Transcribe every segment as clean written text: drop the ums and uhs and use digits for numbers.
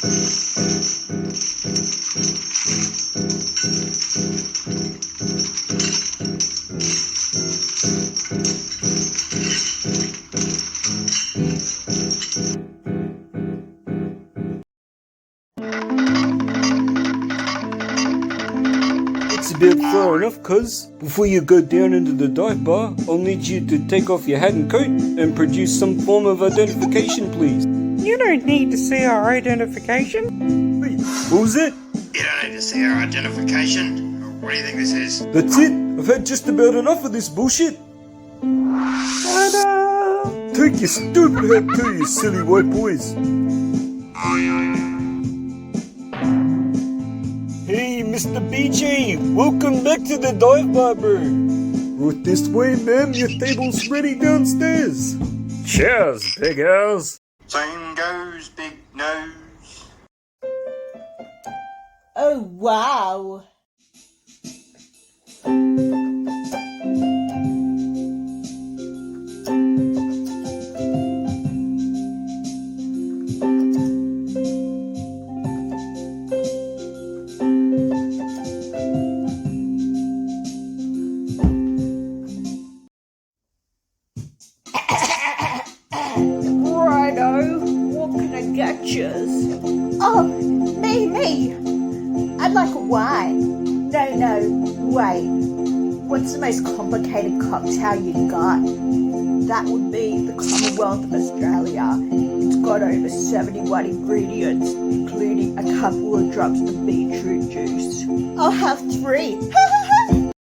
It's about far enough, cuz. Before you go down into the dive bar, I'll need you to take off your hat and coat and produce some form of identification, please. You don't need to see our identification. Wait, what was it? You don't need to see our identification. What do you think this is? That's it. I've had just about enough of this bullshit. Ta-da! Take your stupid hat too, you silly white boys. Hey, Mr. BJ, welcome back to the dive bar, bro. Right this way, ma'am. Your table's ready downstairs. Cheers, big girls. Same goes, big nose. Oh, wow. Righto, what can I get yous? Oh, me. I'd like a wine. No, wait. What's the most complicated cocktail you got? That would be the Commonwealth of Australia. It's got over 71 ingredients, including a couple of drops of beetroot juice. I'll have 3.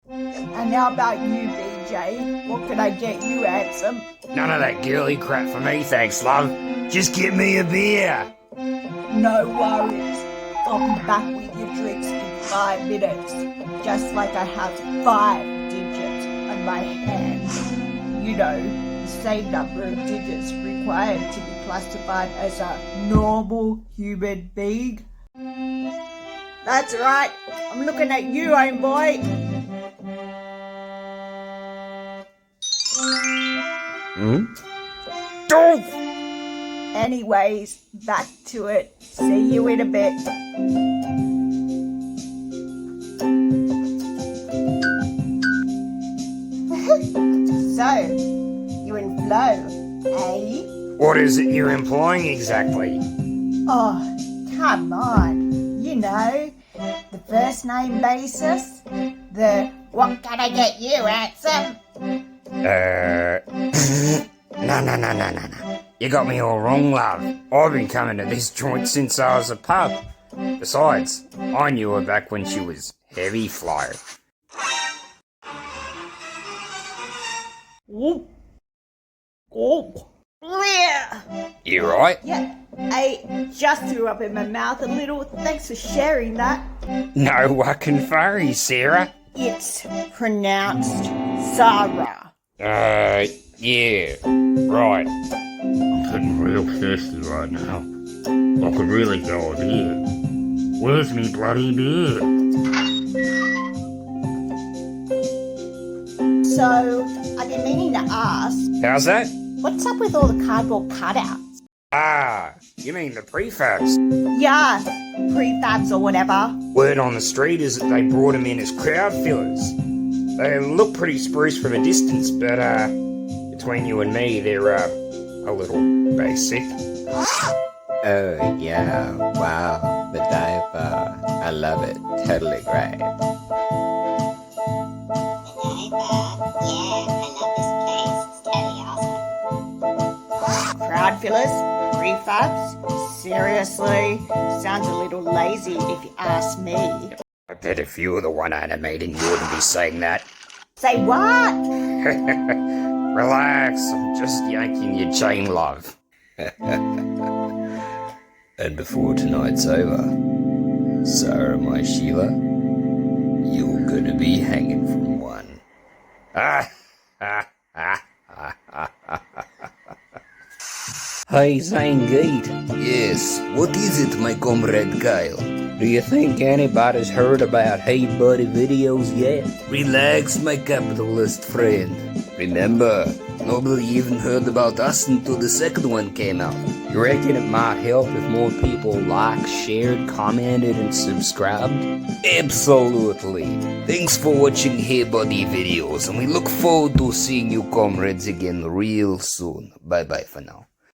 And how about you, BJ? What can I get you, handsome? None of that girly crap for me, thanks, love. Just get me a beer. No worries. I'll be back with your drinks in 5 minutes. Just like I have 5 digits on my hand. You know, the same number of digits required to be classified as a normal human being. That's right. I'm looking at you, homeboy. Don't! Anyways, back to it. See you in a bit. So, you in flow, eh? What is it you're implying exactly? Oh, come on. You know, the first name basis. The what can I get you, handsome? No. You got me all wrong, love. I've been coming to this joint since I was a pup. Besides, I knew her back when she was heavy flow. Oh. Yeah. You right? Yeah, I just threw up in my mouth a little. Thanks for sharing that. No whacking furry, Sarah. It's pronounced Sara. Yeah. Right. I'm getting real thirsty right now. I could really go a beer. Where's me bloody beer? So, I've been meaning to ask, How's that? what's up with all the cardboard cutouts? Ah, you mean the prefabs? Yeah, prefabs or whatever. Word on the street is that they brought them in as crowd fillers. They look pretty spruce from a distance, but between you and me, they're a little basic. Oh yeah, wow, the dive bar. I love it, totally great. Crowd fillers, prefabs, seriously, sounds a little lazy if you ask me. I bet if you were the one animating, you wouldn't be saying that. Say what? Relax, I'm just yanking your chain, love. And before tonight's over, Sara, my Sheila, you're gonna be hanging from one. Hey, Zangeet. Yes, what is it, my comrade Kyle? Do you think anybody's heard about Hey Buddy videos yet? Relax, my capitalist friend. Remember, nobody even heard about us until the second one came out. You reckon it might help if more people liked, shared, commented, and subscribed? Absolutely. Thanks for watching Hey Buddy videos, and we look forward to seeing you comrades again real soon. Bye bye for now.